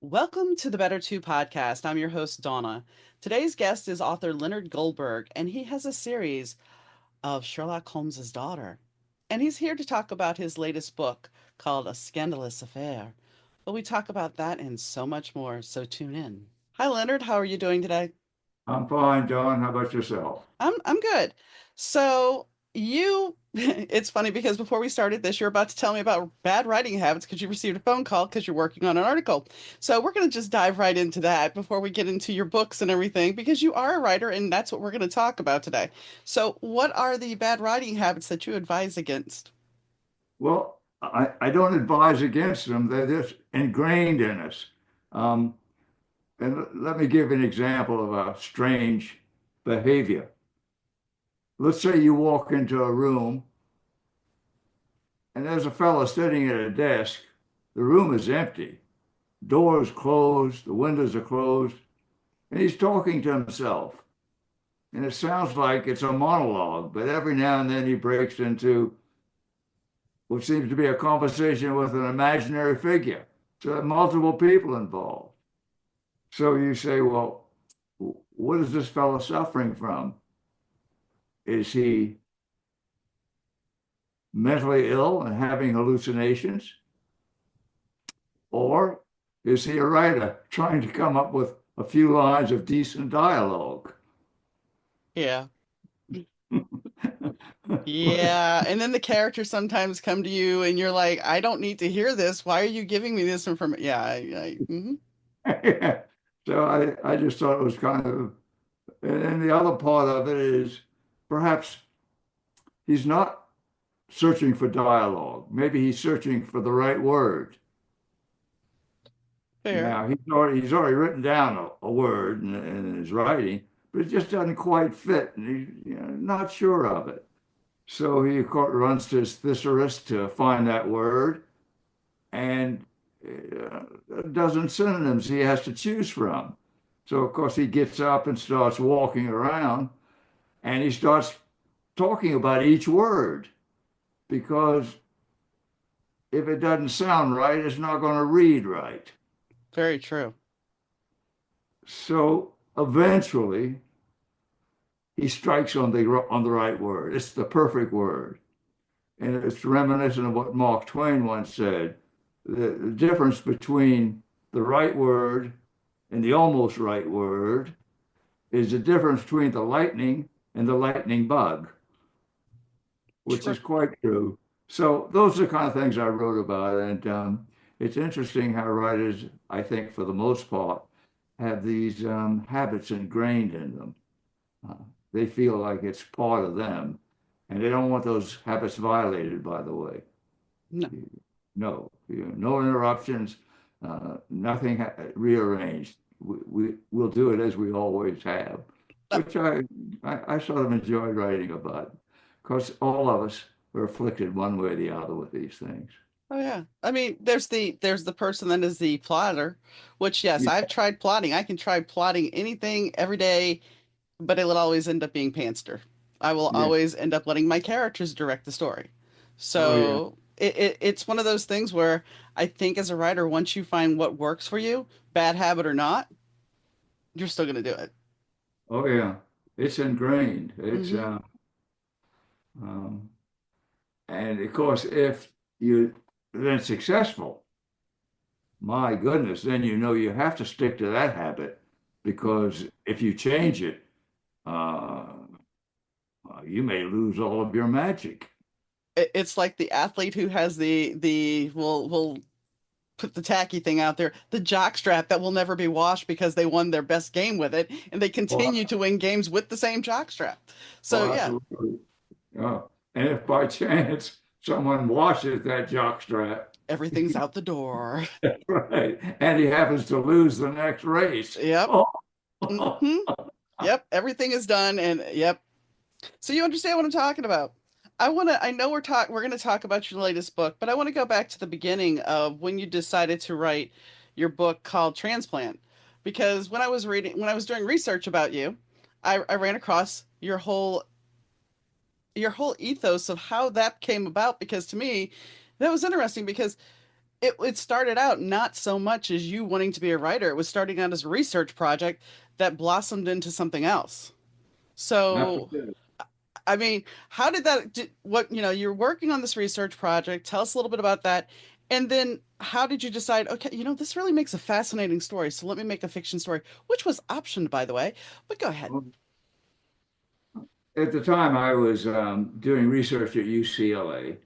Welcome to the Better Two podcast. I'm your host, Donna. Today's guest is author Leonard Goldberg, and he has a series of Sherlock Holmes's daughter. And he's here to talk about his latest book called A Scandalous Affair. But we talk about that and so much more, so tune in. Hi, Leonard. How are you doing today? I'm fine, John. How about yourself? I'm good. So you it's funny because before we started this, you're about to tell me about bad writing habits because you received a phone call because you're working on an article. So we're going to just dive right into that before we get into your books and everything because you are a writer and that's what we're going to talk about today. So what are the bad writing habits that you advise against? Well, I don't advise against them. They're just ingrained in us. Um, and let me give an example of a strange behavior. Let's say you walk into a room and there's a fellow sitting at a desk. The room is empty. Doors closed, the windows are closed, and he's talking to himself. And it sounds like it's a monologue, but every now and then he breaks into what seems to be a conversation with an imaginary figure. So there are multiple people involved. So you say, well, what is this fellow suffering from? Is he mentally ill and having hallucinations? Or is he a writer trying to come up with a few lines of decent dialogue? Yeah. Yeah, and then the characters sometimes come to you and you're like, I don't need to hear this. Why are you giving me this information? Yeah, So I just thought it was kind of, and then the other part of it is perhaps he's not searching for dialogue. Maybe he's searching for the right word. fair. Now he's already written down a word in his writing, but it just doesn't quite fit, and he's not sure of it. So he of course runs to his thesaurus to find that word, and a dozen synonyms he has to choose from. So of course he gets up and starts walking around, and he starts talking about each word because if it doesn't sound right, it's not going to read right. Very true. So eventually he strikes on the right word. It's the perfect word. And it's reminiscent of what Mark Twain once said. The difference between the right word and the almost right word is the difference between the lightning and the lightning bug, which True. is quite true. So those are the kind of things I wrote about. And it's interesting how writers, I think, for the most part, have these habits ingrained in them. Uh, they feel like it's part of them, and they don't want those habits violated, by the way. No. No, no interruptions, nothing rearranged. We'll do it as we always have, Uh, which I sort of enjoy writing about because all of us are afflicted one way or the other with these things. Oh yeah. I mean, there's the person that is the plotter, which yes, Yeah, I've tried plotting. I can try plotting anything every day, but it will always end up being pantser. I will yeah. always end up letting my characters direct the story. Oh, yeah. So it's one of those things where I think as a writer, once you find what works for you, bad habit or not, you're still gonna do it. Oh, yeah. It's ingrained. It's Hmm. um, and of course, if you then successful, my goodness, then you know you have to stick to that habit because if you change it, uh, you may lose all of your magic. It's like the athlete who has the will put the tacky thing out there, the jock strap that will never be washed because they won their best game with it, and they continue Oh, to win games with the same jock strap. So oh, yeah, absolutely. And if by chance someone washes that jockstrap, everything's out the door. right, and he happens to lose the next race, Yep. oh, Hmm. Yep. Everything is done, and yep. So you understand what I'm talking about. I know we're gonna talk about your latest book, but I want to go back to the beginning of when you decided to write your book called Transplant. Because when I was doing research about you, I ran across your whole ethos of how that came about because to me that was interesting because it started out not so much as you wanting to be a writer. It was starting out as a research project that blossomed into something else. So, Absolutely. I mean, how did that, what, you're working on this research project. Tell us a little bit about that. And then how did you decide, okay, this really makes a fascinating story. So let me make a fiction story, which was optioned, by the way. But go ahead. Well, at the time, I was doing research at UCLA,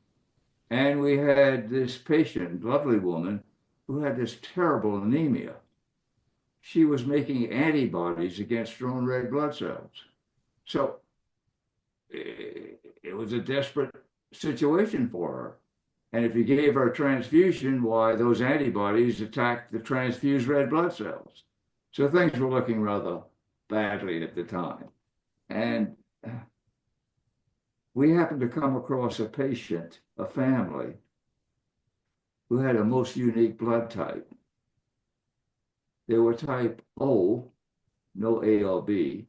and we had this patient, lovely woman, who had this terrible anemia. She was making antibodies against her own red blood cells. So it was a desperate situation for her. And if you gave her a transfusion, why, those antibodies attacked the transfused red blood cells. So things were looking rather badly at the time. And we happened to come across a patient, a family, who had a most unique blood type. They were type O, no ALB,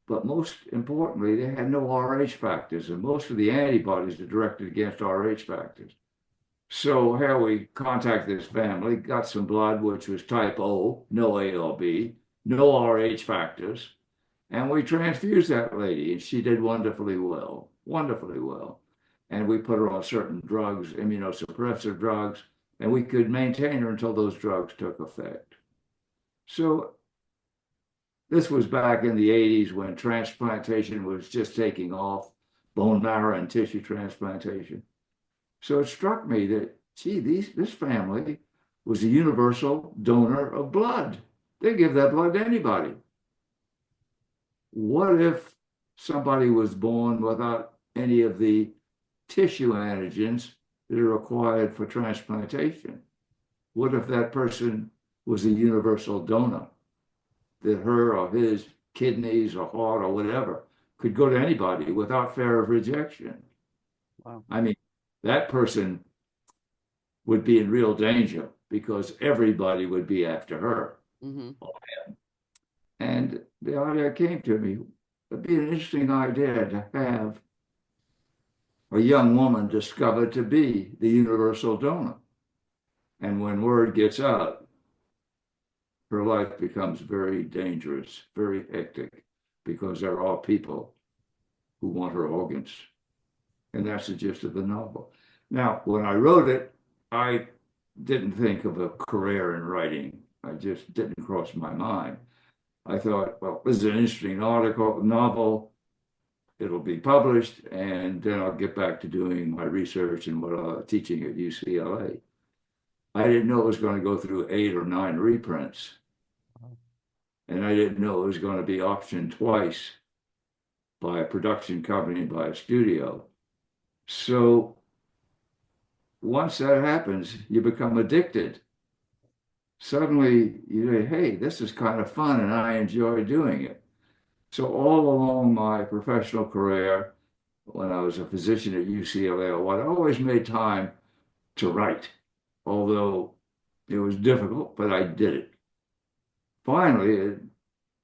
but most importantly, they had no RH factors, and most of the antibodies are directed against RH factors. So here we contacted this family, got some blood, which was type O, no ALB, no RH factors, and we transfused that lady, and she did wonderfully well, wonderfully well. And we put her on certain drugs, immunosuppressive drugs, and we could maintain her until those drugs took effect. So this was back in the 80s when transplantation was just taking off, bone marrow and tissue transplantation. So it struck me that, gee, this family was a universal donor of blood. They give that blood to anybody. What if somebody was born without any of the tissue antigens that are required for transplantation? What if that person was a universal donor, that her or his kidneys or heart or whatever could go to anybody without fear of rejection? Wow. I mean, that person would be in real danger because everybody would be after her. Hmm. And the idea came to me, it'd be an interesting idea to have a young woman discovered to be the universal donor. And when word gets out, her life becomes very dangerous, very hectic, because there are people who want her organs. And that's the gist of the novel. Now, when I wrote it, I didn't think of a career in writing. I just didn't cross my mind. I thought, well, this is an interesting novel. It'll be published, and then I'll get back to doing my research and what teaching at UCLA. I didn't know it was going to go through 8 or 9 reprints, and I didn't know it was going to be optioned twice by a production company and by a studio. So once that happens, you become addicted. Suddenly you say, hey, this is kind of fun and I enjoy doing it. So all along my professional career, when I was a physician at UCLA, I always made time to write, although it was difficult, but I did it. Finally,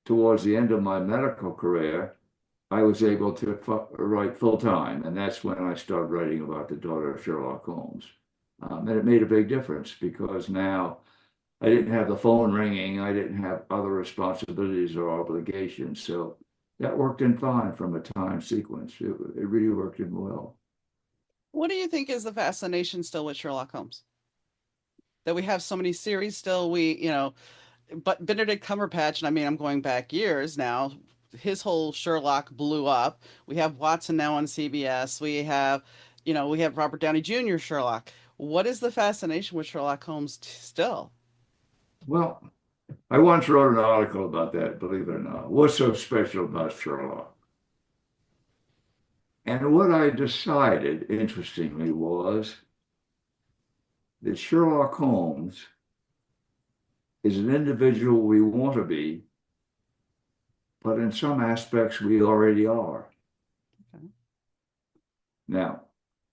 towards the end of my medical career, I was able to write full time, and that's when I started writing about the Daughter of Sherlock Holmes. And it made a big difference because now I didn't have the phone ringing, I didn't have other responsibilities or obligations. So that worked in fine from a time sequence. It really worked in well. What do you think is the fascination still with Sherlock Holmes? That we have so many series still, but Benedict Cumberbatch, and I mean, I'm going back years now, his whole Sherlock blew up. We have Watson now on CBS. We have Robert Downey Jr. Sherlock. What is the fascination with Sherlock Holmes still? Well, I once wrote an article about that, believe it or not. What's so special about Sherlock? And what I decided, interestingly, was that Sherlock Holmes is an individual we want to be, but in some aspects we already are. Okay. Now,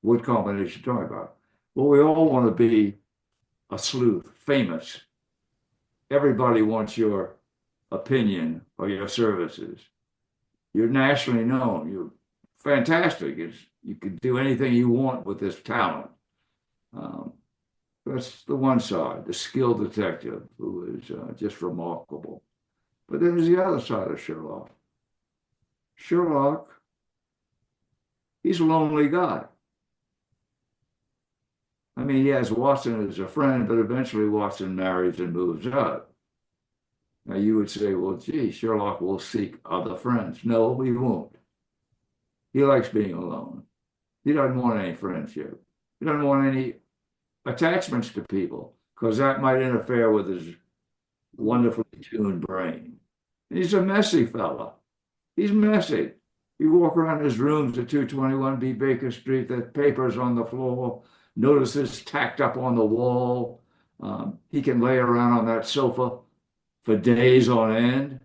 what combination are you talking about? Well, we all want to be a sleuth, famous. Everybody wants your opinion or your services. You're nationally known. You're fantastic. You can do anything you want with this talent. Um, That's the one side, the skilled detective who is just remarkable. But then there's the other side of Sherlock. Sherlock, he's a lonely guy. I mean, he has Watson as a friend, but eventually Watson marries and moves out. Now you would say, well, gee, Sherlock will seek other friends. No, he won't. He likes being alone. He doesn't want any friendship. He doesn't want any attachments to people because that might interfere with his wonderfully tuned brain. And he's a messy fella. He's messy. You walk around his rooms at 221B Baker Street, the papers on the floor, notices tacked up on the wall. He can lay around on that sofa for days on end,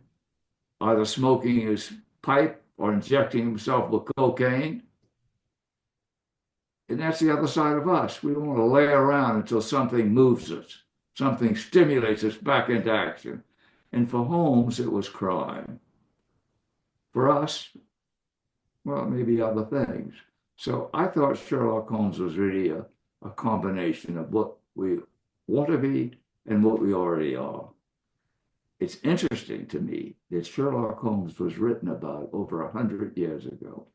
either smoking his pipe or injecting himself with cocaine. And that's the other side of us. We want to lay around until something moves us, something stimulates us back into action. And for Holmes, it was crime. For us, well, maybe other things. So I thought Sherlock Holmes was really a combination of what we want to be and what we already are. It's interesting to me that Sherlock Holmes was written about over 100 years ago.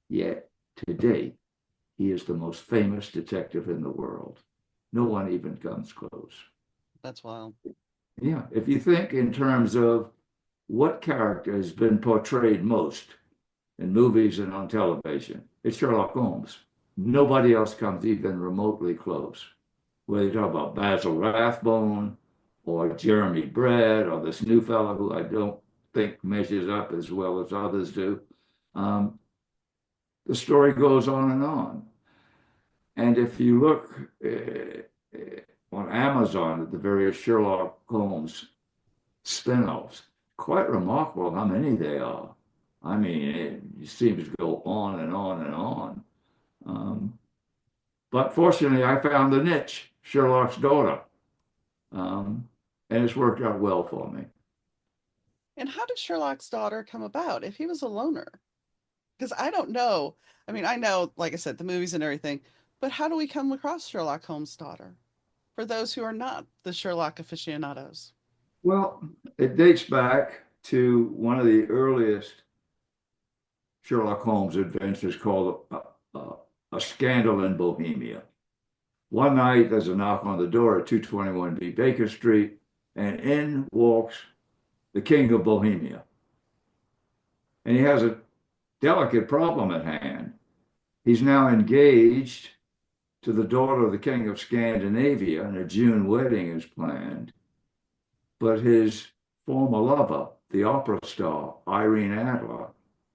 Yet today, he is the most famous detective in the world. No one even comes close. That's wild. Yeah, if you think in terms of what character has been portrayed most in movies and on television, it's Sherlock Holmes. Nobody else comes even remotely close. Whether you talk about Basil Rathbone or Jeremy Brett or this new fellow who I don't think measures up as well as others do, um, the story goes on and on. And if you look on Amazon at the various Sherlock Holmes spin-offs, quite remarkable how many they are. I mean, it seems to go on and on and on. But fortunately, I found the niche, Sherlock's daughter, um, and it's worked out well for me. And how did Sherlock's daughter come about if he was a loner? Because I don't know. I mean, I know, like I said, the movies and everything, but how do we come across Sherlock Holmes' daughter for those who are not the Sherlock aficionados? Well, it dates back to one of the earliest Sherlock Holmes adventures called A Scandal in Bohemia. One night, there's a knock on the door at 221B Baker Street, and in walks the King of Bohemia. And he has a delicate problem at hand. He's now engaged to the daughter of the King of Scandinavia, and a June wedding is planned. But his former lover, the opera star Irene Adler,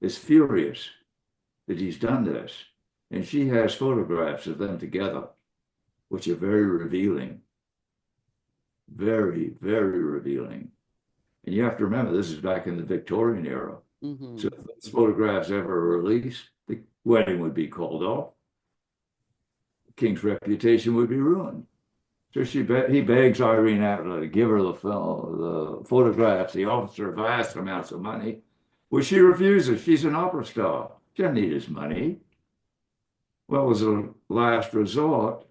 is furious that he's done this. And she has photographs of them together, which are very revealing, very, very revealing. And you have to remember, this is back in the Victorian era. Hmm. So if those photographs ever released, the wedding would be called off. The king's reputation would be ruined. So he begs Irene Adler to give her the photographs, the officer, of vast amounts of money, which she refuses. She's an opera star. She doesn't need his money. Well, as a last resort,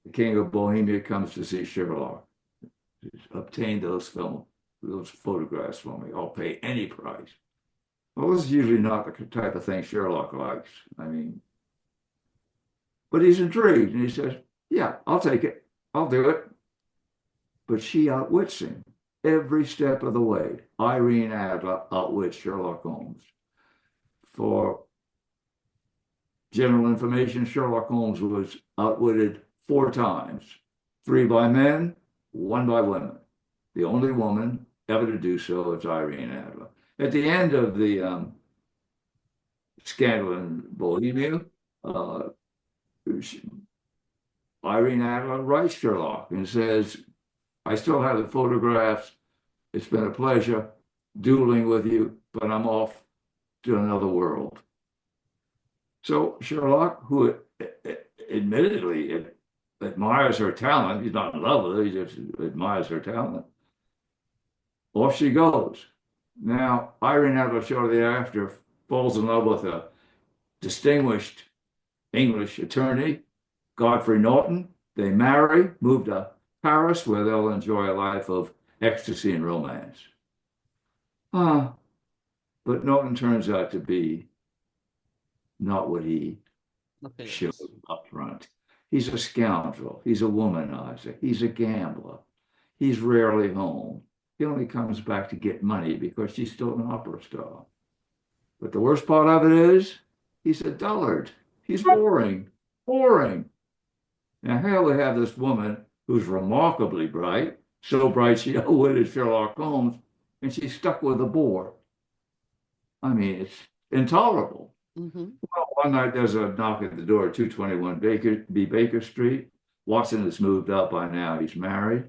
the King of Bohemia comes to see Sherlock. Obtain those photographs for me. I'll pay any price. Well, this is usually not the type of thing Sherlock likes. I mean, but he's intrigued and he says, yeah, I'll take it. I'll do it. But she outwits him every step of the way. Irene Adler outwits Sherlock Holmes. For general information, Sherlock Holmes was outwitted 4 times, 3 by men, 1 by women. The only woman ever to do so is Irene Adler. At the end of the scandal in Bohemia, uh, Irene Adler writes Sherlock and says, I still have the photographs. It's been a pleasure dueling with you, but I'm off to another world. So Sherlock, who admittedly admires her talent, he's not in love with her, he just admires her talent. Off she goes. Now, Irene Adler shortly thereafter falls in love with a distinguished English attorney, Godfrey Norton, They marry, move to Paris, where they'll enjoy a life of ecstasy and romance. Ah, but Norton turns out to be not what he showed Appears. up front. He's a scoundrel. He's a womanizer. He's a gambler. He's rarely home. He only comes back to get money because she's still an opera star. But the worst part of it is he's a dullard. He's boring, boring. Now here we have this woman who's remarkably bright, so bright she outwitted Sherlock Holmes, and she's stuck with a bore. I mean, it's intolerable. Hmm. Well, one night there's a knock at the door at 221 Baker Street. Watson has moved up by now. He's married.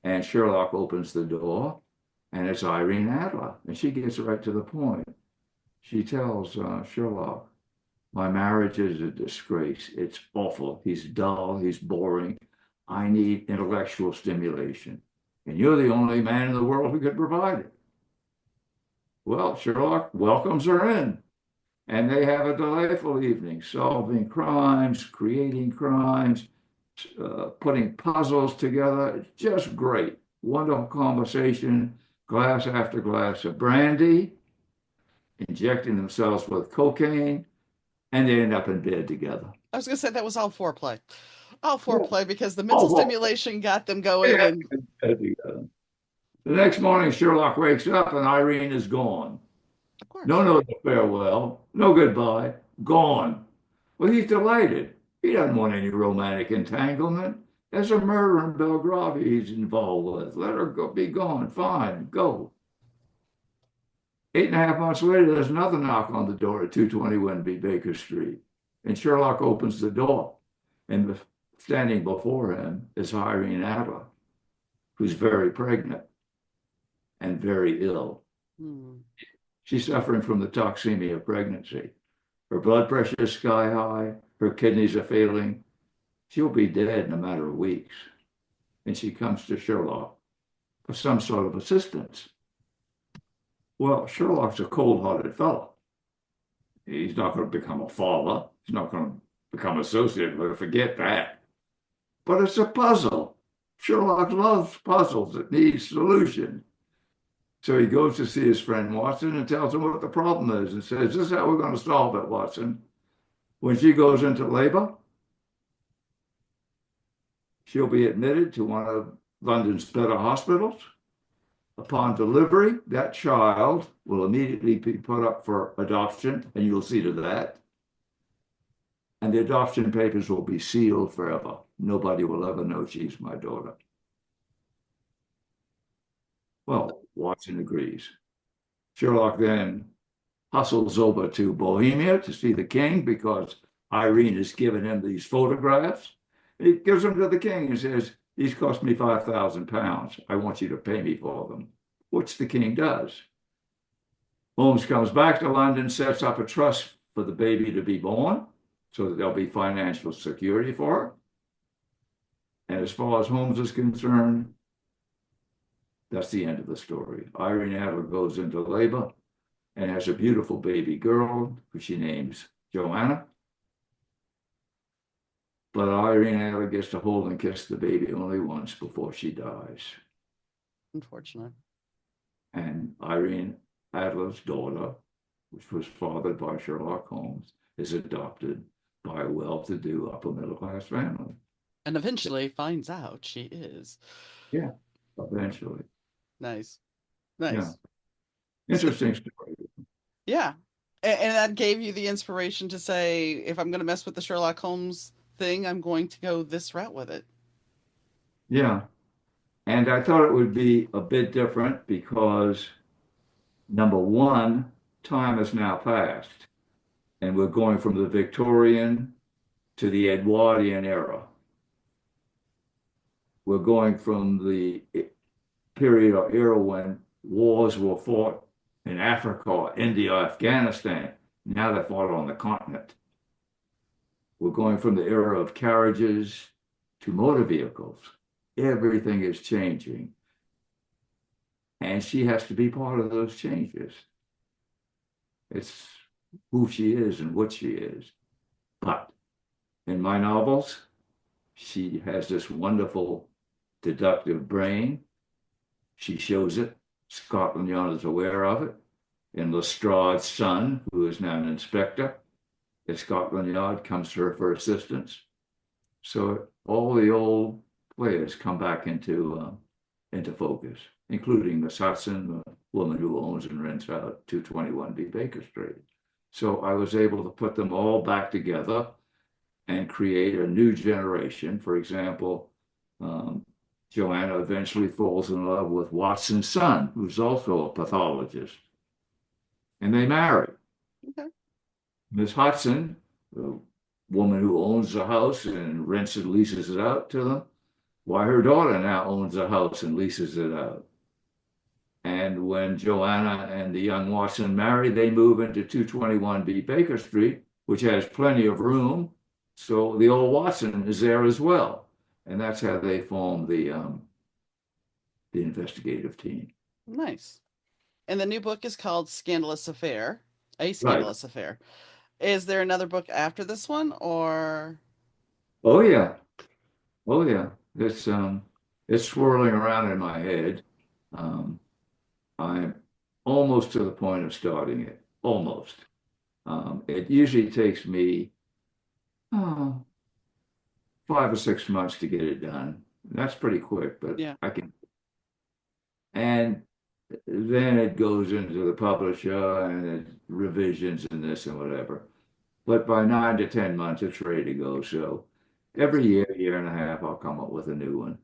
And Sherlock opens the door, and it's Irene Adler. And she gets right to the point. She tells Sherlock, my marriage is a disgrace. It's awful. He's dull. He's boring. I need intellectual stimulation. And you're the only man in the world who could provide it. Well, Sherlock welcomes her in. And they have a delightful evening solving crimes, creating crimes, putting puzzles together. It's just great. Wonderful conversation, glass after glass of brandy, injecting themselves with cocaine, and they end up in bed together. I was gonna say that was all foreplay. All Yeah. foreplay because the mental Oh, well, stimulation got them they going had and been in bed together. The next morning, Sherlock wakes up and Irene is gone. of No course. note of farewell, no goodbye, gone. Well, he's delighted. He doesn't want any romantic entanglement. There's a murder in Belgravia he's involved with. Let her go, be gone. Fine, go. 8.5 months later, there's another knock on the door at 221 B Baker Street. And Sherlock opens the door. And standing before him is Irene Adler, who's very pregnant and very ill. Hmm. She's suffering from the toxemia of pregnancy. Her blood pressure is sky high. Her kidneys are failing. She'll be dead in a matter of weeks. And she comes to Sherlock for some sort of assistance. Well, Sherlock's a cold-hearted fellow. He's not going to become a father. He's not going to become associated with her. Forget that. But it's a puzzle. Sherlock loves puzzles that need solution. So he goes to see his friend Watson and tells him what the problem is and says, this is how we're going to solve it, Watson. When she goes into labor, she'll be admitted to one of London's better hospitals. Upon delivery, that child will immediately be put up for adoption, and you'll see to that. And the adoption papers will be sealed forever. Nobody will ever know she's my daughter. Well, Watson agrees. Sherlock then hustles over to Bohemia to see the king because Irene has given him these photographs. He gives them to the king and says, these cost me £5,000. I want you to pay me for them, which the king does. Holmes comes back to London, sets up a trust for the baby to be born so that there'll be financial security for her. And as far as Holmes is concerned, that's the end of the story. Irene Adler goes into labor and has a beautiful baby girl who she names Joanna. But Irene Adler gets to hold and kiss the baby only once before she dies. Unfortunate. And Irene Adler's daughter, which was fathered by Sherlock Holmes, is adopted by a well-to-do upper middle class family. And eventually finds out she is. Yeah, eventually. Nice. Yeah, Nice. So, interesting story. yeah. And that gave you the inspiration to say, if I'm going to mess with the Sherlock Holmes thing, I'm going to go this route with it. Yeah, and I thought it would be a bit different because number one, time has now passed, and we're going from the Victorian to the Edwardian era. We're going from the period or era when wars were fought in Africa, India, Afghanistan. Now they're fought on the continent. We're going from the era of carriages to motor vehicles. Everything is changing. And she has to be part of those changes. It's who she is and what she is. But in my novels, She has this wonderful deductive brain. She shows it. Scotland Yard is aware of it. And Lestrade's son, who is now an inspector at Scotland Yard, comes to her for assistance. So all the old players come back into focus, including Miss Hudson, the woman who owns and rents out 221B Baker Street. So I was able to put them all back together and create a new generation. For example, um, Joanna eventually falls in love with Watson's son, who's also a pathologist, and they marry. Okay. Miss Hudson, the woman who owns the house and rents and leases it out to them, why her daughter now owns the house and leases it out. And when Joanna and the young Watson marry, they move into 221B Baker Street, which has plenty of room. So the old Watson is there as well. And that's how they form the investigative team. Nice. And the new book is called Scandalous Affair, A Right. Scandalous Affair. Is there another book after this one or Oh yeah. Oh yeah. It's swirling around in my head. Um, I'm almost to the point of starting it. Almost. It usually takes me oh, 5 or 6 months to get it done. That's pretty quick, but yeah. I can. And then it goes into the publisher and it revisions and this and whatever. But by 9 to 10 months, it's ready to go. So every year, year and a half, I'll come up with a new one.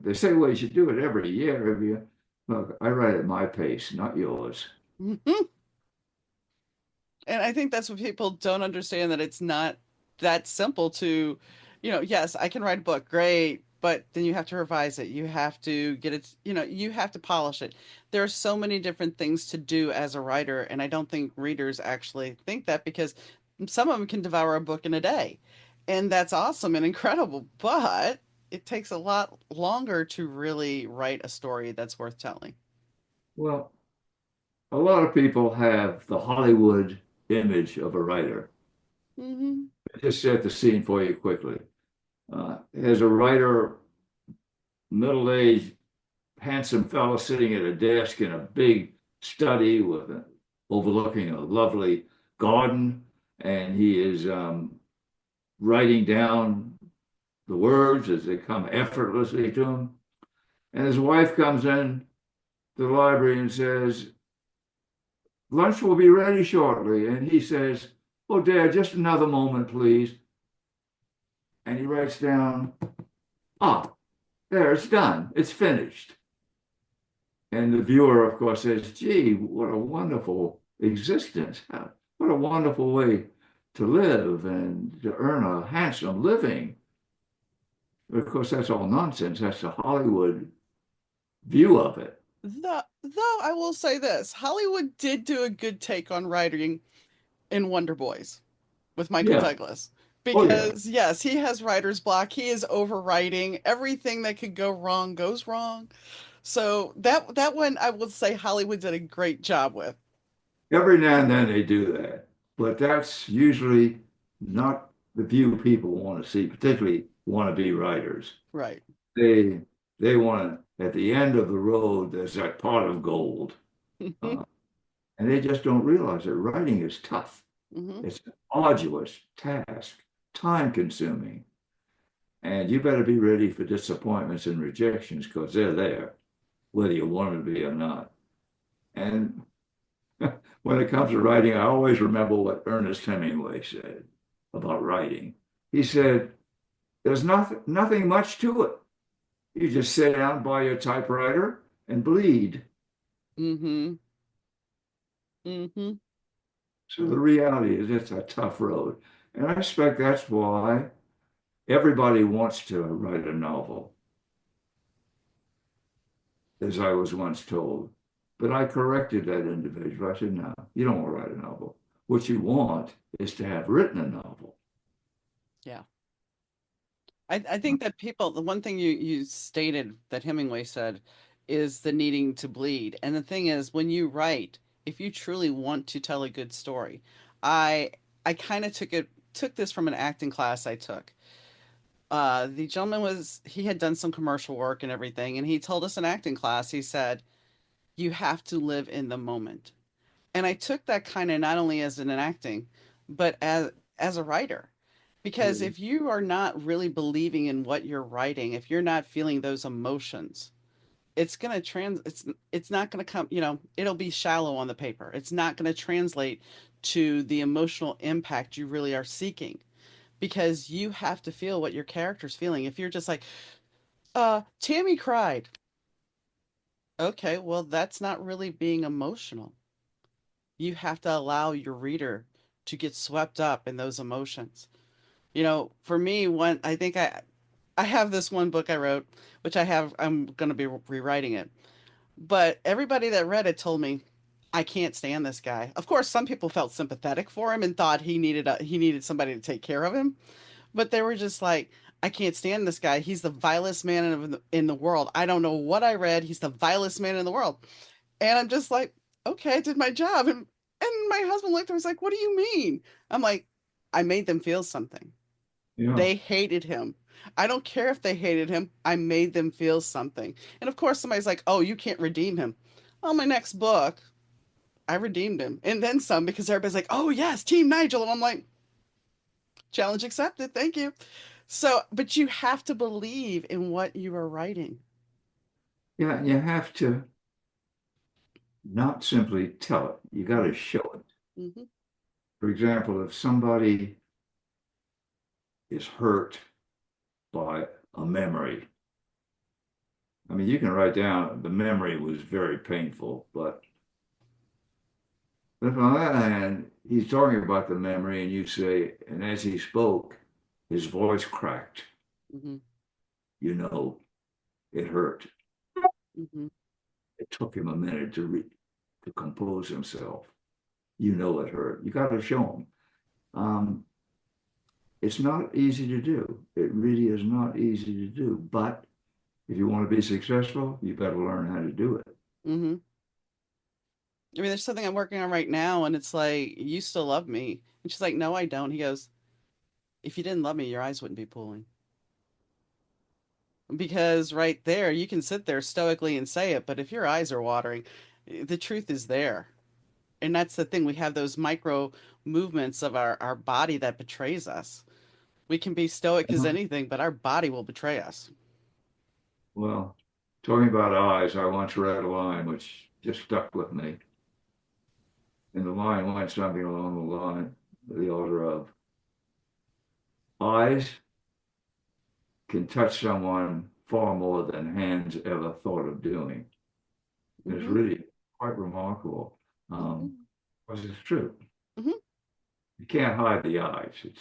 They say, well, you should do it every year. Every year. Look, I write at my pace, not yours. And I think that's what people don't understand, that it's not that simple to, yes, I can write a book, great, but then you have to revise it. You have to get it, you have to polish it. There are so many different things to do as a writer, and I don't think readers actually think that, because some of them can devour a book in a day. And that's awesome and incredible, but it takes a lot longer to really write a story that's worth telling. Well, a lot of people have the Hollywood image of a writer. Hmm. Just set the scene for you quickly. As a writer, middle-aged, handsome fellow sitting at a desk in a big study overlooking a lovely garden, and he is writing down the words as they come effortlessly to him. And his wife comes in to the library and says, lunch will be ready shortly. And he says, oh, Dad, just another moment, please. And he writes down, ah, there, it's done. It's finished. And the viewer, of course, says, gee, what a wonderful existence. What a wonderful way to live and to earn a handsome living. But of course, that's all nonsense. That's the Hollywood view of it. Though I will say this, Hollywood did do a good take on writing in Wonder Boys with Michael Yeah. Douglas. Oh, yeah. Because yes, he has writer's block. He is overwriting. Everything that could go wrong goes wrong. So that one I will say Hollywood did a great job with. Every now and then they do that. But that's usually not the view people want to see, particularly wannabe writers. Right. They they want to, at the end of the road, there's that pot of gold. Hmm. Uh, and they just don't realize that writing is tough. Hmm. It's an arduous task, time consuming. And you better be ready for disappointments and rejections because they're there, whether you want to be or not. And when it comes to writing, I always remember what Ernest Hemingway said about writing. He said, there's nothing much to it. You just sit down by your typewriter and bleed. Hmm. Hmm. So the reality is it's a tough road. And I expect that's why everybody wants to write a novel, as I was once told. But I corrected that individual. I said, no, you don't want to write a novel. What you want is to have written a novel. Yeah. I think that people, the one thing you stated that Hemingway said is the needing to bleed. And the thing is, when you write, if you truly want to tell a good story, I I kind of took this from an acting class I took. The gentleman was he had done some commercial work and everything, and he told us in acting class, he said, you have to live in the moment. And I took that kind of not only as an acting, but as a writer. Because Mhm. if you are not really believing in what you're writing, if you're not feeling those emotions, it's not going to come, it'll be shallow on the paper. It's not going to translate to the emotional impact you really are seeking because you have to feel what your character's feeling. If you're just like, Tammy cried. Okay, well, that's not really being emotional. You have to allow your reader to get swept up in those emotions. For me, when I think I have this one book I wrote, which I'm going to be rewriting it. But everybody that read it told me, I can't stand this guy. Of course, some people felt sympathetic for him and thought he needed somebody to take care of him. But they were just like, I can't stand this guy. He's the vilest man in the world. I don't know what I read. He's the vilest man in the world. And I'm just like, okay, I did my job. And my husband looked at me and was like, what do you mean? I'm like, I made them feel something. Yeah. They hated him. I don't care if they hated him. I made them feel something. And of course, somebody's like, oh, you can't redeem him. On my next book, I redeemed him. And then some because everybody's like, oh, yes, Team Nigel. And I'm like, challenge accepted. Thank you. So, but you have to believe in what you are writing. Yeah, you have to not simply tell it, you got to show it. Mm-hmm, For example, if somebody is hurt by a memory, I mean, you can write down the memory was very painful, but on the other hand, he's talking about the memory, and you say, and as he spoke, his voice cracked. mm-hmm, You know, it hurt. mm-hmm. It took him a minute to compose himself. You know, it hurt. You got to show him. Um, it's not easy to do. It really is not easy to do. But if you want to be successful, you better learn how to do it. Mm-hmm. I mean, there's something I'm working on right now, and it's like, you still love me. And she's like, no, I don't. He goes, if you didn't love me, your eyes wouldn't be pooling. Because right there, you can sit there stoically and say it, but if your eyes are watering, the truth is there. And that's the thing. We have those micro movements of our body that betrays us. We can be stoic as anything, but our body will betray us. Well, talking about eyes, I once read a line which just stuck with me. And the line went something along the order of eyes can touch someone far more than hands ever thought of doing. It's Hmm. really quite remarkable. Hmm. Because it's true. Hmm. You can't hide the eyes. It's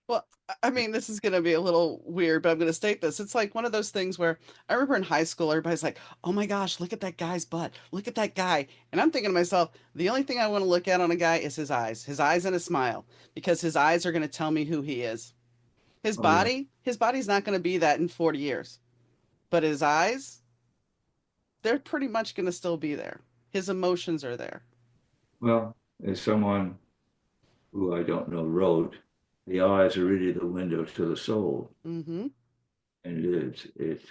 Well, I mean, this is going to be a little weird, but I'm going to state this. It's like one of those things where I remember in high school, everybody's like, oh my gosh, look at that guy's butt. Look at that guy. And I'm thinking to myself, the only thing I want to look at on a guy is his eyes and his smile, because his eyes are going to tell me who he is. oh yeah. His body's not going to be that in 40 years, but his eyes, they're pretty much going to still be there. His emotions are there. Well, as someone who I don't know wrote, the eyes are really the window to the soul. Mm-hmm. And it is. It's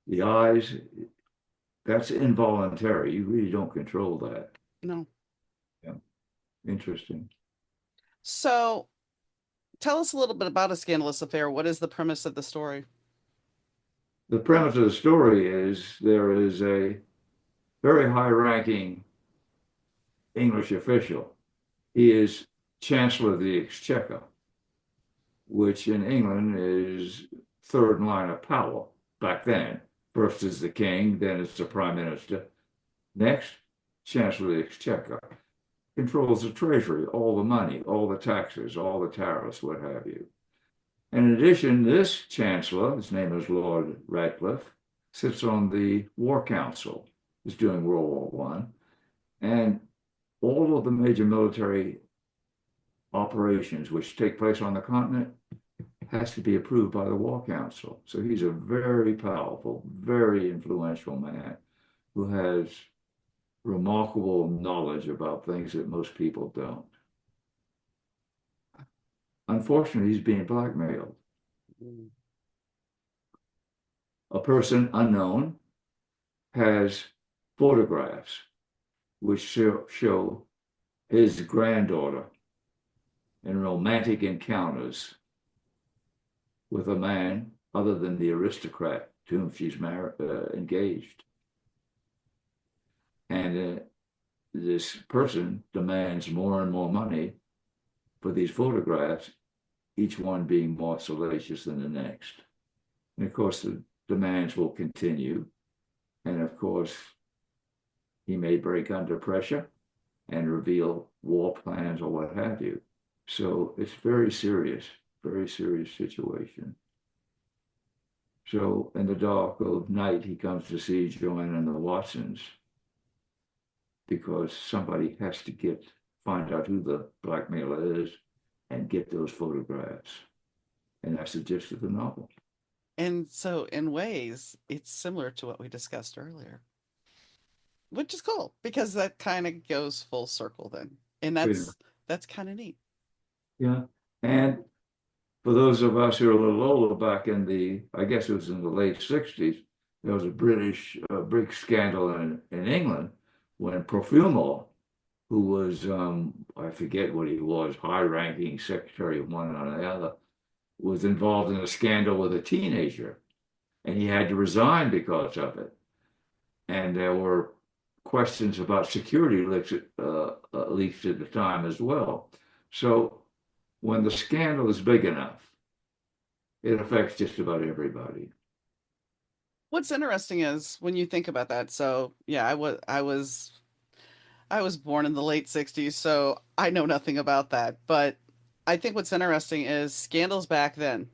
the eyes, that's involuntary. You really don't control that. No. Yeah. Interesting. So tell us a little bit about A Scandalous Affair. What is the premise of the story? The premise of the story is there is a very high-ranking English official. He is Chancellor of the Exchequer, which in England is third in line of power back then. First is the king, then it's the prime minister. Next, Chancellor of the Exchequer controls the treasury, all the money, all the taxes, all the tariffs, what have you. And in addition, this chancellor, his name is Lord Radcliffe, sits on the War Council, is doing World War One, and all of the major military operations which take place on the continent has to be approved by the War Council. So he's a very powerful, very influential man who has remarkable knowledge about things that most people don't. Unfortunately, he's being blackmailed. Mm. A person unknown has photographs which show his granddaughter in romantic encounters with a man other than the aristocrat to whom she's married, engaged. And this person demands more and more money for these photographs, each one being more salacious than the next. And of course, the demands will continue. And of course, he may break under pressure and reveal war plans or what have you. So it's very serious situation. So in the dark of night, he comes to see Joanna and the Watsons because somebody has to find out who the blackmailer is and get those photographs. And that's the gist of the novel. And so, in ways, it's similar to what we discussed earlier, which is cool because that kind of goes full circle then. And Yeah. that's kind of neat. Yeah. And for those of us who are a little older, back in I guess it was in the late 60s, there was a big scandal in England when Profumo, who was, I forget what he was, high-ranking secretary of one or the other, was involved in a scandal with a teenager, and he had to resign because of it. And there were questions about security leaks at the time as well. So when the scandal is big enough, it affects just about everybody. What's interesting is when you think about that. So, yeah, I was born in the late 60s, so I know nothing about that. But I think what's interesting is scandals back then,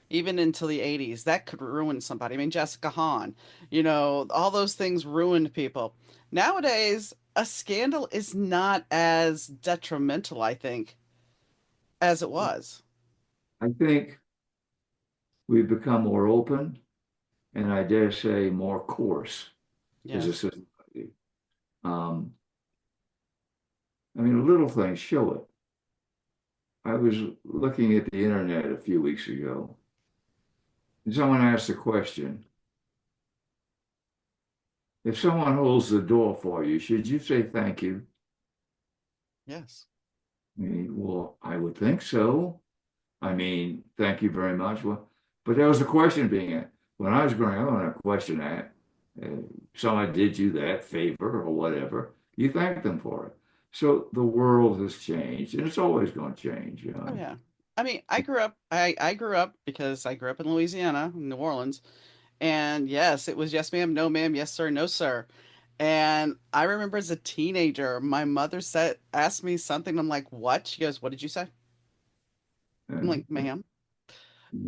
even until the 80s, that could ruin somebody. I mean, Jessica Hahn, all those things ruined people. Nowadays, a scandal is not as detrimental, I think, as it was. I think we've become more open and I dare say more coarse as a Yes. society. Um, I mean, little things show it. I was looking at the internet a few weeks ago, and someone asked the question, if someone holds the door for you, should you say thank you? Yes. I mean, well, I would think so. I mean, thank you very much. Well, but there was a question being asked. When I was growing up, I want to question that. Uh, Someone did you that favor or whatever, you thank them for it. So the world has changed, and it's always going to change, you Oh know. yeah. I mean, I grew up because I grew up in Louisiana, New Orleans, and yes, it was yes ma'am, no ma'am, yes sir, no sir. And I remember as a teenager, my mother said asked me something. I'm like, "What?" She goes, "What did you say?" I'm like, Uh, "Ma'am."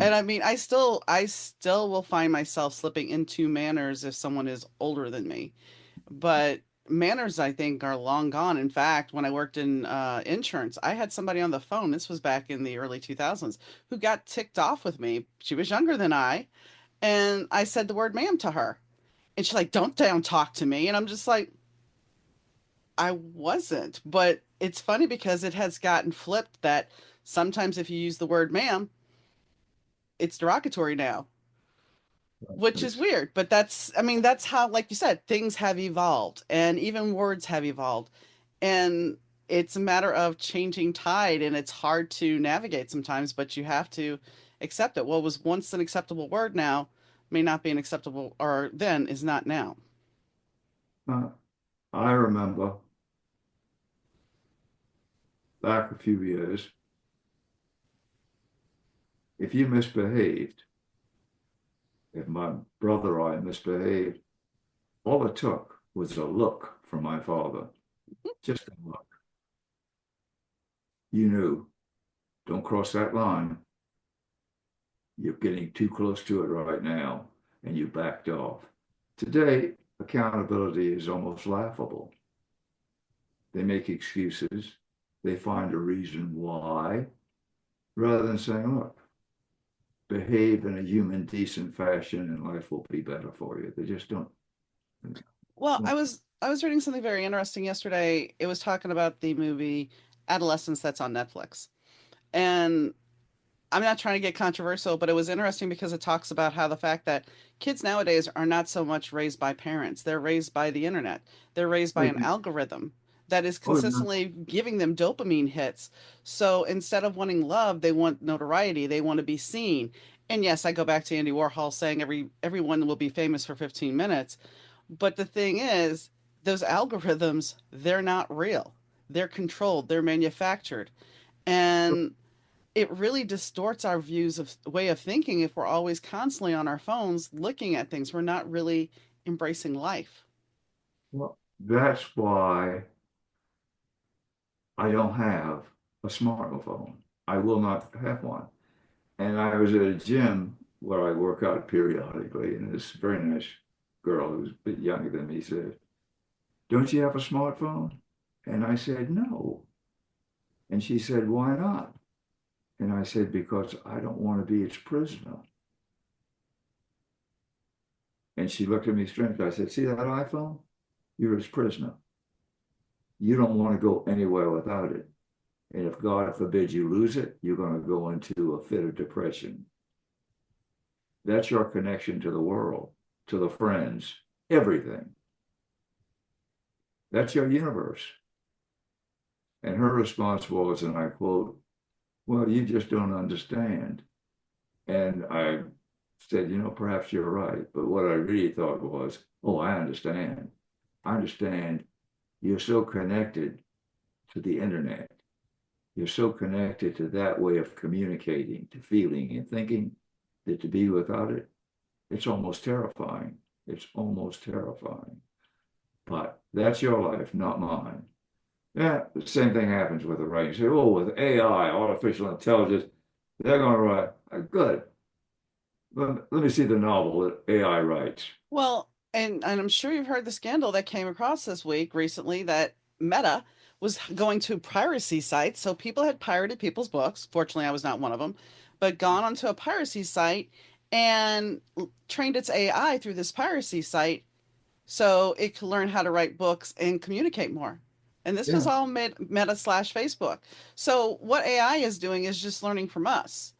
And I mean, I still will find myself slipping into manners if someone is older than me. But manners, I think, are long gone. In fact, when I worked in insurance, I had somebody on the phone, this was back in the early 2000s, who got ticked off with me. She was younger than I, and I said the word ma'am to her. And she's like, don't down talk to me. And I'm just like, I wasn't. But it's funny because it has gotten flipped that sometimes if you use the word ma'am, it's derogatory now, which is it's, weird. But I mean, that's how, like you said, things have evolved and even words have evolved. And it's a matter of changing tide, and it's hard to navigate sometimes, but you have to accept it. What was once an acceptable word now may not be an acceptable, or then is not now. uh, I remember back a few years, if you misbehaved, if my brother or I misbehaved, all it took was a look from my father, just a look. You knew, don't cross that line. You're getting too close to it right now, and you backed off. Today, accountability is almost laughable. They make excuses, they find a reason why, rather than saying, look, behave in a human, decent fashion and life will be better for you. They just don't. Well, I was reading something very interesting yesterday. It was talking about the movie Adolescence that's on Netflix. And I'm not trying to get controversial, but it was interesting because it talks about how the fact that kids nowadays are not so much raised by parents. They're raised by the internet. They're raised by Oh, an algorithm that is oh, yeah. consistently giving them dopamine hits. So instead of wanting love, they want notoriety. They want to be seen. And yes, I go back to Andy Warhol saying everyone will be famous for 15 minutes. But the thing is, those algorithms, they're not real. They're controlled, they're manufactured. And it really distorts our views of way of thinking if we're always constantly on our phones looking at things. We're not really embracing life. Well, that's why I don't have a smartphone. I will not have one. And I was at a gym where I work out periodically, and this very nice girl who's a bit younger than me said, "Don't you have a smartphone?" And I said, "No." And she said, "Why not?" And I said, "Because I don't want to be its prisoner." And she looked at me strangely. I said, "See that iPhone? You're its prisoner. You don't want to go anywhere without it. And if God forbid you lose it, you're going to go into a fit of depression. That's your connection to the world, to the friends, everything. That's your universe." And her response was, and I quote, "Well, you just don't understand." And I said, "Perhaps you're right." But what I really thought was, "Oh, I understand. I understand you're so connected to the internet. You're so connected to that way of communicating, to feeling and thinking, that to be without it, it's almost terrifying. It's almost terrifying. But that's your life, not mine." Yeah, the same thing happens with the writing. You say, "Oh, with AI, artificial intelligence, they're going to write." Good. Let me see the novel that AI writes. Well, and I'm sure you've heard the scandal that came across this week recently that Meta was going to piracy sites. So people had pirated people's books. Fortunately, I was not one of them, but gone onto a piracy site and trained its AI through this piracy site so it could learn how to write books and communicate more. And this was Yeah. all Meta slash Facebook. So what AI is doing is just learning from us.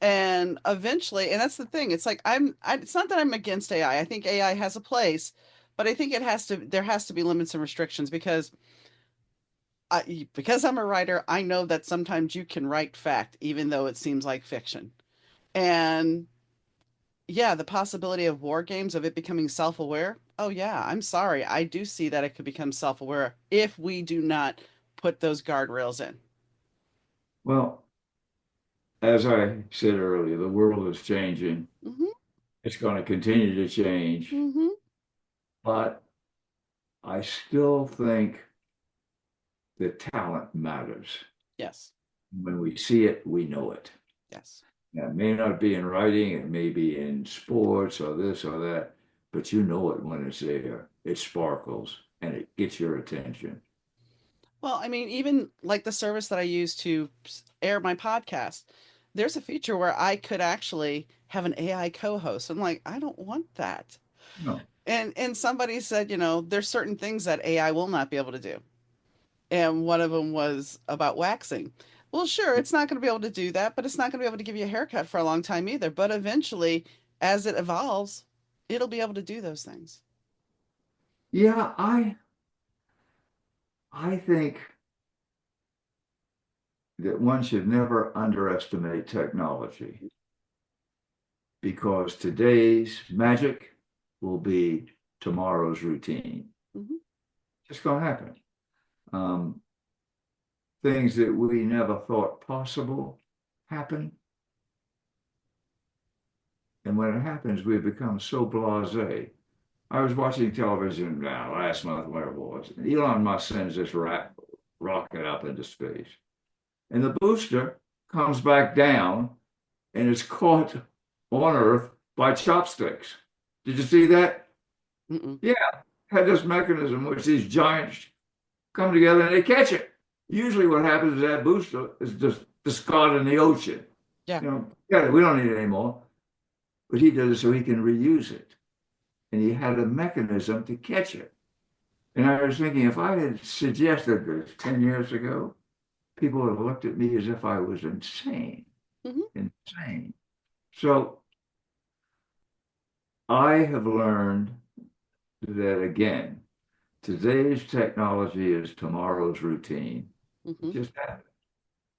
And eventually, and that's the thing. It's like it's not that I'm against AI. I think AI has a place, but I think there has to be limits and restrictions because I'm a writer, I know that sometimes you can write fact even though it seems like fiction. And yeah, the possibility of war games, of it becoming self-aware. Oh yeah, I'm sorry. I do see that it could become self-aware if we do not put those guardrails in. Well, as I said earlier, the world is changing. Hmm. It's going to continue to change, Hmm. but I still think that talent matters. Yes. When we see it, we know it. Yes. Now, it may not be in writing, it may be in sports or this or that, but you know it when it's there. It sparkles and it gets your attention. Well, I mean, even like the service that I use to air my podcast, there's a feature where I could actually have an AI co-host. I'm like, I don't want that. No. And somebody said, there's certain things that AI will not be able to do. And one of them was about waxing. Well, sure, it's not going to be able to do that, but it's not going to be able to give you a haircut for a long time either. But eventually, as it evolves, it'll be able to do those things. Yeah, I think that one should never underestimate technology because today's magic will be tomorrow's routine. Hmm. It's going to happen. Um, Things that we never thought possible happen. And when it happens, we become so blasé. I was watching television last month, where it was. And Elon Musk sends this rocket up into space. And the booster comes back down and is caught on Earth by chopsticks. Did you see that? Mm-mm. Yeah, had this mechanism which these giants come together and they catch it. Usually, what happens is that booster is just discarded in the ocean. Yeah. Yeah, we don't need it anymore. But he does it so he can reuse it. And he had a mechanism to catch it. And I was thinking, if I had suggested this 10 years ago, people would have looked at me as if I was insane. Hmm. insane. So I have learned that again, today's technology is tomorrow's routine. It Hmm. just happens.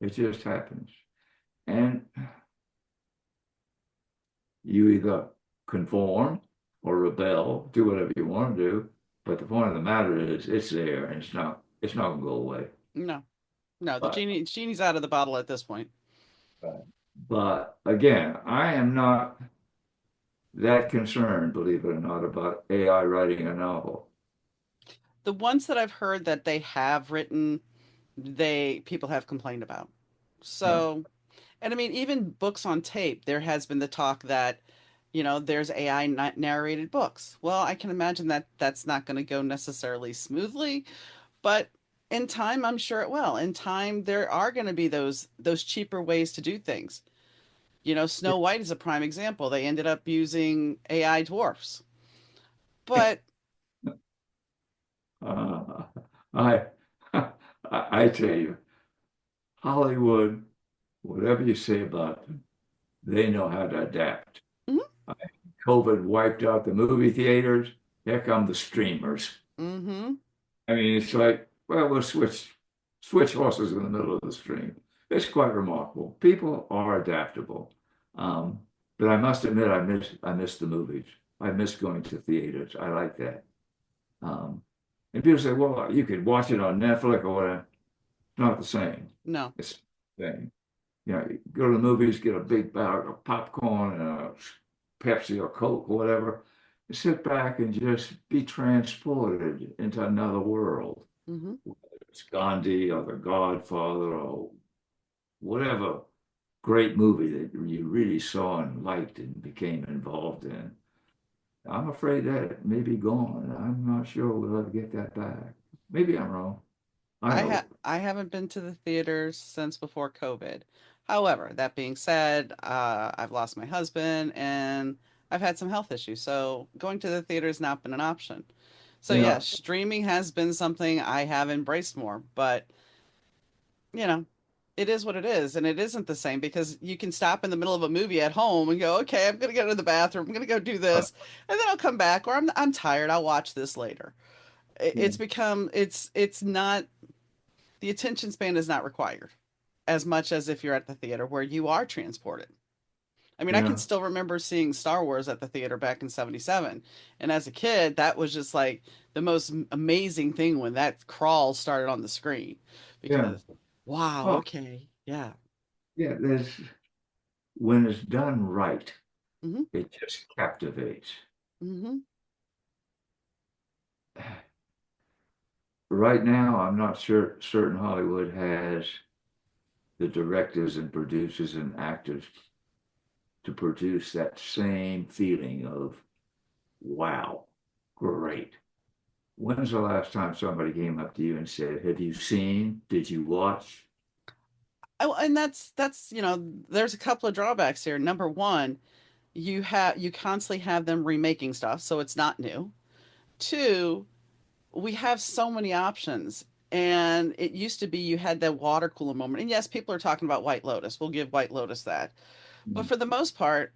It just happens. And you either conform or rebel, do whatever you want to do. But the point of the matter is it's there and it's not gonna go away. No, no, the But genie's out of the bottle at this point. but again, I am not that concerned, believe it or not, about AI writing a novel. The ones that I've heard that they have written, they people have complained about. Yeah. So, and I mean, even books on tape, there has been the talk that, there's AI narrated books. Well, I can imagine that that's not going to go necessarily smoothly, but in time, I'm sure it will. In time, there are going to be those cheaper ways to do things. Snow White is a prime example. They ended up using AI dwarfs. But Uh, I I tell you, Hollywood, whatever you say about them, they know how to adapt. mhm, COVID wiped out the movie theaters. Here come the streamers. mhm, I mean, it's like, well, we'll switch horses in the middle of the stream. It's quite remarkable. People are adaptable. Um, but I must admit, I miss the movies. I miss going to theaters. I like that. Um, and people say, well, you could watch it on Netflix or whatever. It's not the same. no. It's the same. You go to the movies, get a big bag of popcorn and a Pepsi or Coke or whatever, and sit back and just be transported into another world. Mhm. Whether it's Gandhi or The Godfather or whatever great movie that you really saw and liked and became involved in. I'm afraid that it may be gone. I'm not sure we'll ever get that back. Maybe I'm wrong. I hope. I haven't been to the theaters since before COVID. However, that being said, I've lost my husband and I've had some health issues, so going to the theater has not been an option. So Yeah, yes, streaming has been something I have embraced more, but you know, it is what it is, and it isn't the same because you can stop in the middle of a movie at home and go, okay, I'm gonna go to the bathroom, I'm gonna go do this, and then I'll come back, or I'm tired, I'll watch this later. yeah, It's become it's not the attention span is not required as much as if you're at the theater where you are transported. I mean, I can yeah, still remember seeing Star Wars at the theater back in '77. And as a kid, that was just like the most amazing thing when that crawl started on the screen yeah. because, wow, Oh, okay, yeah. yeah. When it's done right, Hmm. it just captivates. Hmm. Right now, I'm not sure certain Hollywood has the directors and producers and actors to produce that same feeling of wow, great. When's the last time somebody came up to you and said, "Have you seen? Did you watch?" Oh, and that's there's a couple of drawbacks here. Number one, you constantly have them remaking stuff, so it's not new. Two, we have so many options. And it used to be you had that water cooler moment. And yes, people are talking about White Lotus. We'll give White Lotus that. But Mm. for the most part,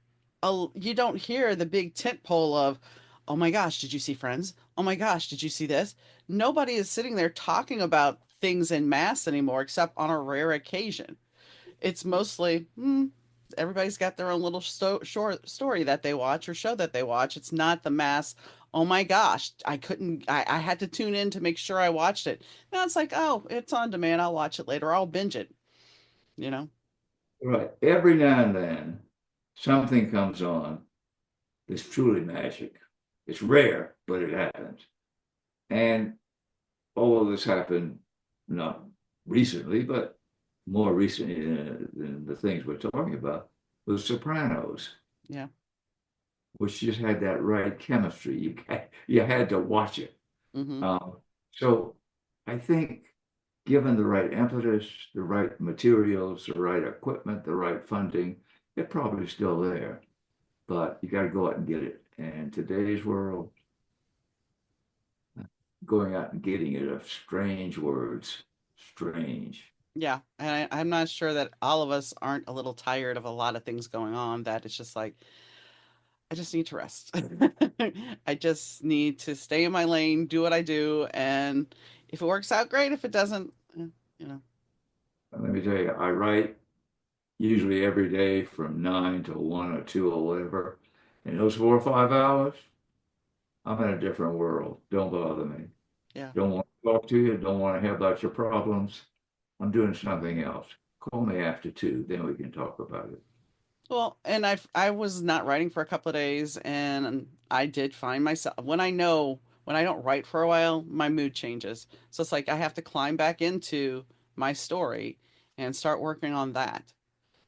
you don't hear the big tent pole of, oh my gosh, did you see Friends? Oh my gosh, did you see this? Nobody is sitting there talking about things in mass anymore, except on a rare occasion. It's mostly, everybody's got their own little short story that they watch or show that they watch. It's not the mass. Oh my gosh, I couldn't. I had to tune in to make sure I watched it. Now it's like, oh, it's on demand. I'll watch it later. I'll binge it. You know. Right. Every now and then, something comes on that's truly magic. It's rare, but it happens. And all of this happened not recently, but more recently than the things we're talking about, was Sopranos, Yeah. which just had that right chemistry. You had to watch it. Mm-hmm. Um, so I think given the right impetus, the right materials, the right equipment, the right funding, it's probably still there, but you got to go out and get it. And today's world, going out and getting it are strange words, strange. Yeah, and I'm not sure that all of us aren't a little tired of a lot of things going on, that it's just like, I just need to rest. I just need to stay in my lane, do what I do, and if it works out, great. If it doesn't, you know, And let me tell you, I write usually every day from 9 to 1 or 2 or whatever. In those 4 or 5 hours, I'm in a different world. Don't bother me. yeah. Don't want to talk to you. Don't want to hear about your problems. I'm doing something else. Call me after 2, then we can talk about it. Well, and I was not writing for a couple of days, and I did find myself when I know when I don't write for a while, my mood changes. So it's like I have to climb back into my story and start working on that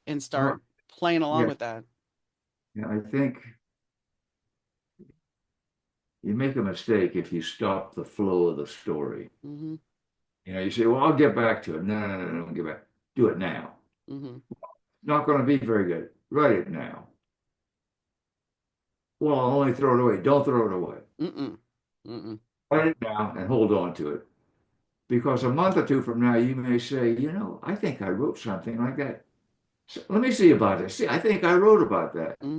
and Well, start playing along yeah, with that. yeah, I think you make a mistake if you stop the flow of the story. Hmm. You say, well, I'll get back to it. No, no, no, no, don't get back. Do it now. Hmm. Not going to be very good. Write it now. Well, I'll only throw it away. Don't throw it away. Mm-mm. Mm-mm. Write it down and hold on to it. Because a month or two from now, you may say, I think I wrote something like that. So let me see about this. See, I think I wrote about that. Hmm.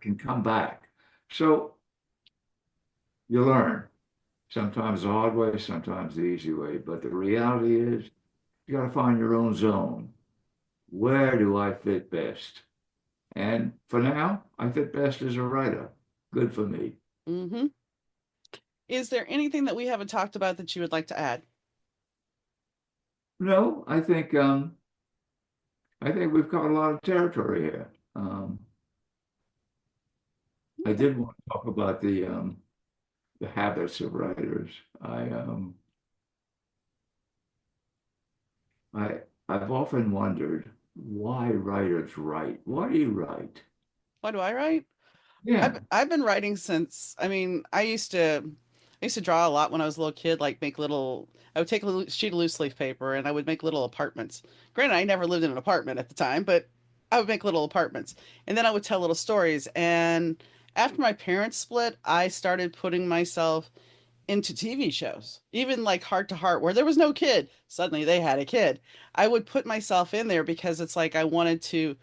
Can come back. So you learn. Sometimes the hard way, sometimes the easy way. But the reality is, you got to find your own zone. Where do I fit best? And for now, I fit best as a writer. Good for me. Hmm. Is there anything that we haven't talked about that you would like to add? No, I think we've covered a lot of territory here. I Okay. did want to talk about the habits of writers. I I've often wondered why writers write. Why do you write? Why do I write? Yeah. I've been writing since, I mean, I used to draw a lot when I was a little kid, like make little I would take a little sheet of loose leaf paper and I would make little apartments. Granted, I never lived in an apartment at the time, but I would make little apartments. And then I would tell little stories. And after my parents split, I started putting myself into TV shows, even like Heart to Heart, where there was no kid. Suddenly they had a kid. I would put myself in there because it's like I wanted to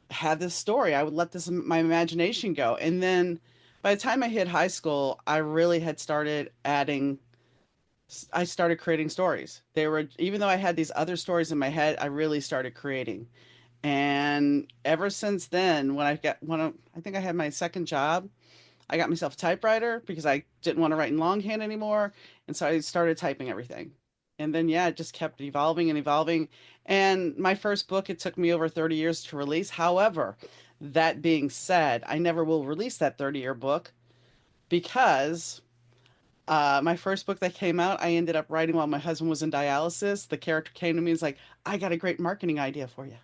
have this story. I would let this my imagination go. And then by the time I hit high school, I really had started adding I started creating stories. They were even though I had these other stories in my head, I really started creating. And ever since then, I think I had my second job, I got myself a typewriter because I didn't want to write in longhand anymore. And so I started typing everything. And then, yeah, it just kept evolving and evolving. And my first book, it took me over 30 years to release. However, that being said, I never will release that 30-year book because my first book that came out, I ended up writing while my husband was in dialysis. The character came to me and was like, I got a great marketing idea for you.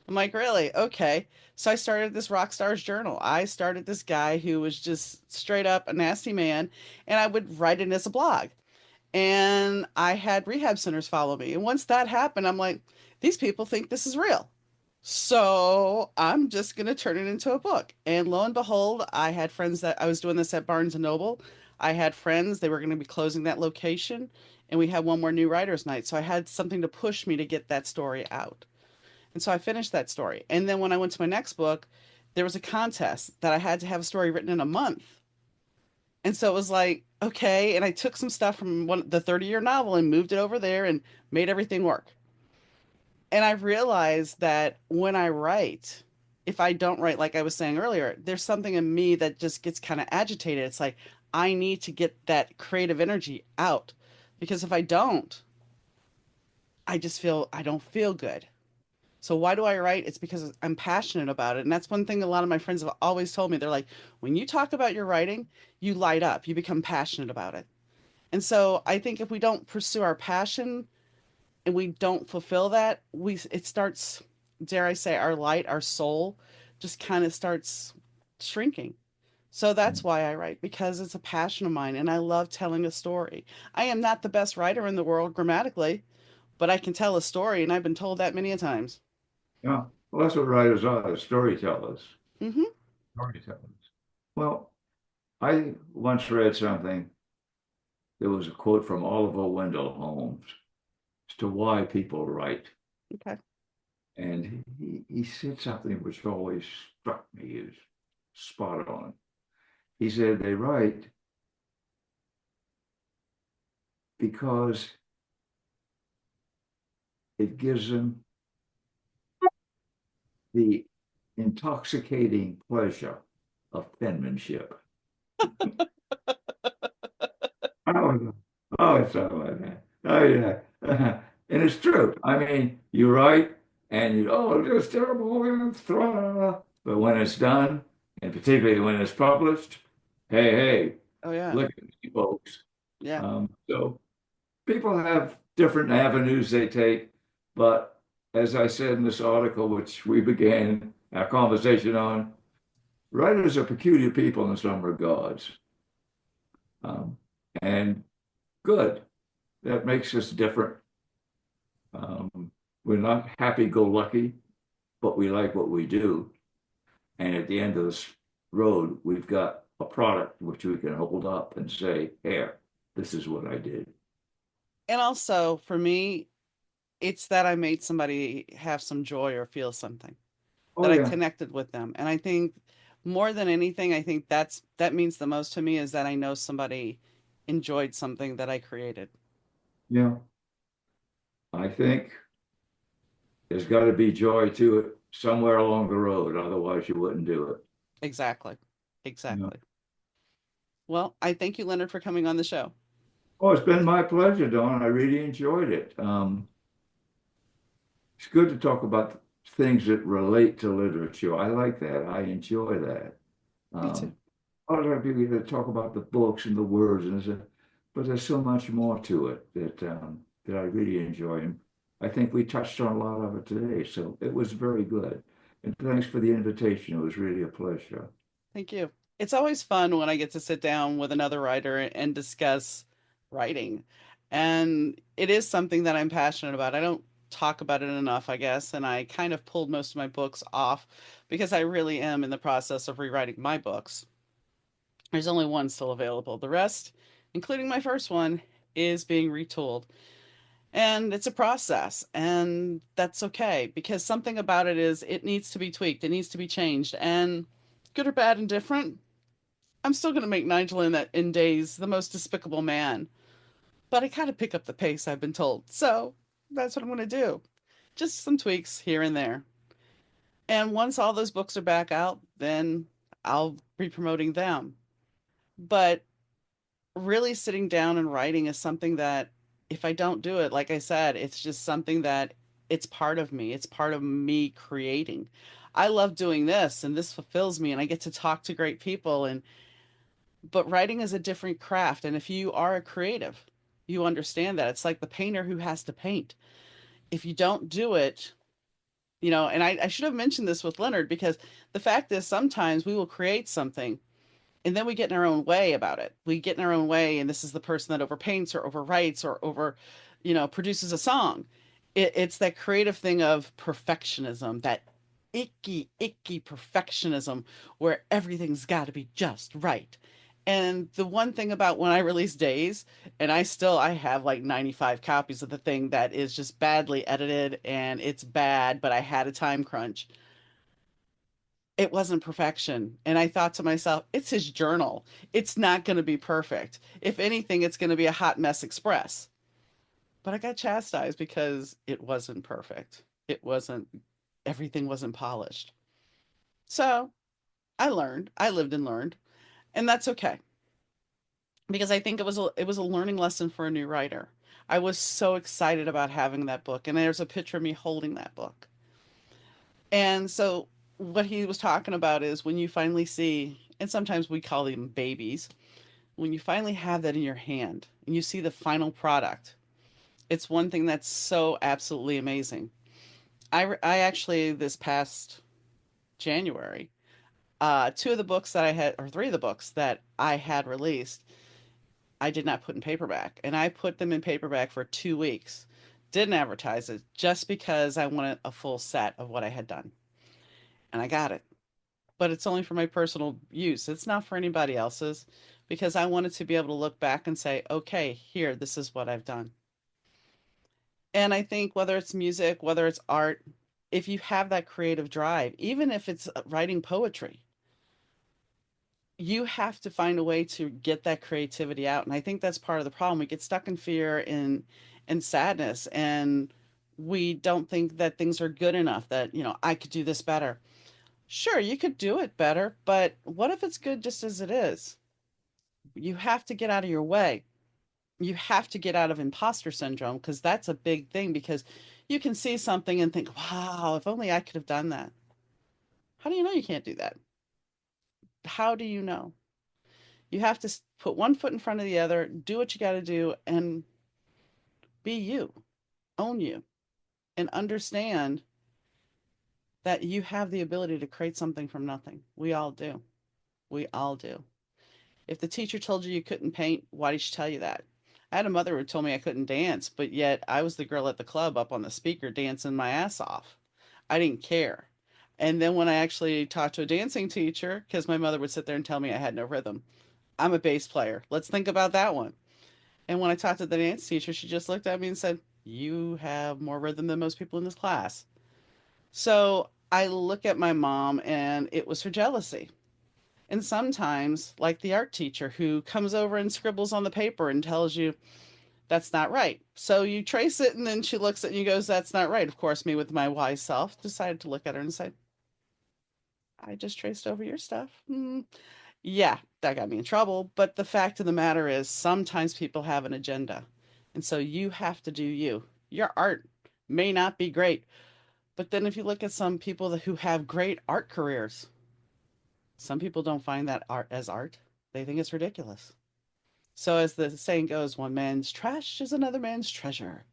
I'm like, really? Okay. So I started this rock star's journal. I started this guy who was just straight up a nasty man, and I would write it as a blog. And I had rehab centers follow me. And once that happened, I'm like, these people think this is real. So I'm just going to turn it into a book. And lo and behold, I had friends that I was doing this at Barnes and Noble. I had friends, they were going to be closing that location. And we had one more new writers' night. So I had something to push me to get that story out. And so I finished that story. And then when I went to my next book, there was a contest that I had to have a story written in a month. And so it was like, okay. And I took some stuff from the 30-year novel and moved it over there and made everything work. And I realized that when I write, if I don't write, like I was saying earlier, there's something in me that just gets kind of agitated. It's like, I need to get that creative energy out because if I don't, I don't feel good. So why do I write? It's because I'm passionate about it. And that's one thing a lot of my friends have always told me. They're like, when you talk about your writing, you light up, you become passionate about it. And so I think if we don't pursue our passion and we don't fulfill that, it starts, dare I say, our light, our soul just kind of starts shrinking. So that's why I write, because it's a passion of mine and I love telling a story. I am not the best writer in the world grammatically, but I can tell a story and I've been told that many a times. Yeah. Well, that's what writers are, storytellers. Hmm. Storytellers. Well, I once read something. There was a quote from Oliver Wendell Holmes. to why people write. Okay. And he said something which always struck me as spot on. He said they write because it gives them the intoxicating pleasure of penmanship. Oh, oh, it's something like that. Oh, yeah. And it's true. I mean, you write and you, oh, it's terrible. It's but when it's done, and particularly when it's published, hey, hey, Oh yeah. look at me, folks. Yeah. So people have different avenues they take, but as I said in this article, which we began our conversation on, writers are peculiar people in some regards, um, and good. That makes us different. Um, we're not happy-go-lucky, but we like what we do. And at the end of this road, we've got a product which we can hold up and say, "Here, this is what I did." And also for me, it's that I made somebody have some joy or feel something, Oh that I yeah, connected with them. And I think more than anything, I think that means the most to me is that I know somebody enjoyed something that I created. yeah. I think there's got to be joy to it somewhere along the road, otherwise you wouldn't do it. Exactly. Yeah. Exactly. Well, I thank you, Leonard, for coming on the show. Oh, it's been my pleasure, Dawn. I really enjoyed it. It's good to talk about things that relate to literature. I like that. I enjoy that. Me too. Um, a lot of people that talk about the books and the words, but there's so much more to it that I really enjoy. And I think we touched on a lot of it today, so it was very good. And thanks for the invitation. It was really a pleasure. Thank you. It's always fun when I get to sit down with another writer and discuss writing. And it is something that I'm passionate about. I don't talk about it enough, I guess, and I kind of pulled most of my books off because I really am in the process of rewriting my books. There's only one still available. The rest, including my first one, is being retooled. And it's a process, and that's okay because something about it is it needs to be tweaked, it needs to be changed, and good or bad and different, I'm still going to make Nigel in days the most despicable man. But I kind of pick up the pace, I've been told. So that's what I'm going to do. Just some tweaks here and there. And once all those books are back out, then I'll be promoting them. But really sitting down and writing is something that if I don't do it, like I said, it's just something that it's part of me. It's part of me creating. I love doing this and this fulfills me and I get to talk to great people and but writing is a different craft. And if you are a creative, you understand that. It's like the painter who has to paint. If you don't do it, and I should have mentioned this with Leonard because the fact is sometimes we will create something and then we get in our own way about it. We get in our own way, and this is the person that overpaints or overwrites or produces a song. It's that creative thing of perfectionism, that icky perfectionism where everything's got to be just right. And the one thing about when I release Days, and I have like 95 copies of the thing that is just badly edited and it's bad, but I had a time crunch. It wasn't perfection. And I thought to myself, it's his journal. It's not going to be perfect. If anything, it's going to be a hot mess express. But I got chastised because it wasn't perfect. Everything wasn't polished. So I learned, I lived and learned, and that's okay because I think it was a learning lesson for a new writer. I was so excited about having that book, and there's a picture of me holding that book. And so what he was talking about is when you finally see, and sometimes we call them babies, when you finally have that in your hand and you see the final product, it's one thing that's so absolutely amazing. I actually this past January, two of the books that I had, or three of the books that I had released, I did not put in paperback, and I put them in paperback for 2 weeks. Didn't advertise it just because I wanted a full set of what I had done, and I got it. But it's only for my personal use. It's not for anybody else's because I wanted to be able to look back and say, okay, here, this is what I've done. And I think whether it's music, whether it's art, if you have that creative drive, even if it's writing poetry, you have to find a way to get that creativity out. And I think that's part of the problem. We get stuck in fear and sadness, and we don't think that things are good enough, that, I could do this better. Sure, you could do it better, but what if it's good just as it is? You have to get out of your way. You have to get out of imposter syndrome, because that's a big thing, because you can see something and think, wow, if only I could have done that. How do you know you can't do that? How do you know? You have to put one foot in front of the other, do what you got to do, and be you, own you, and understand that you have the ability to create something from nothing. We all do. We all do. If the teacher told you you couldn't paint, why did she tell you that? I had a mother who told me I couldn't dance, but yet I was the girl at the club up on the speaker dancing my ass off. I didn't care. And then when I actually talked to a dancing teacher, because my mother would sit there and tell me I had no rhythm, I'm a bass player. Let's think about that one. And when I talked to the dance teacher, she just looked at me and said, "You have more rhythm than most people in this class." So I look at my mom, and it was her jealousy. And sometimes, like the art teacher who comes over and scribbles on the paper and tells you that's not right. So you trace it, and then she looks at you and goes, "That's not right." Of course, me with my wise self decided to look at her and say, "I just traced over your stuff." Yeah, that got me in trouble. But the fact of the matter is, sometimes people have an agenda. And so you have to do you. Your art may not be great. But then if you look at some people who have great art careers, some people don't find that art as art. They think it's ridiculous. So as the saying goes, one man's trash is another man's treasure.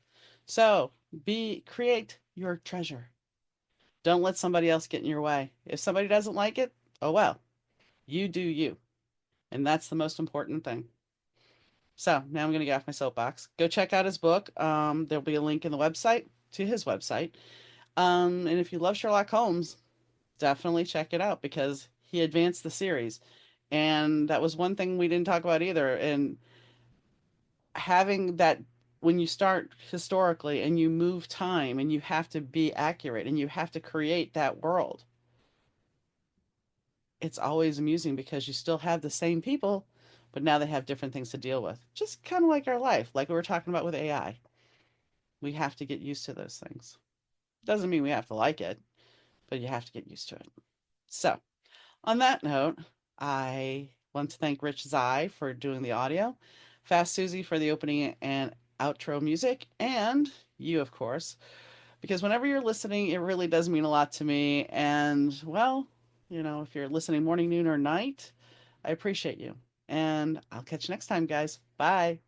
So create your treasure. Don't let somebody else get in your way. If somebody doesn't like it, oh well, you do you. And that's the most important thing. So now I'm going to get off my soapbox. Go check out his book. There'll be a link in the website to his website. And if you love Sherlock Holmes, definitely check it out, because he advanced the series. And that was one thing we didn't talk about either. And having that, when you start historically and you move time and you have to be accurate and you have to create that world, it's always amusing because you still have the same people, but now they have different things to deal with. Just kind of like our life, like we were talking about with AI. We have to get used to those things. Doesn't mean we have to like it, but you have to get used to it. So, on that note, I want to thank Rich Zai for doing the audio, Fast Susie for the opening and outro music, and you, of course, because whenever you're listening, it really does mean a lot to me. And, well, if you're listening morning, noon, or night, I appreciate you. And I'll catch you next time, guys. Bye.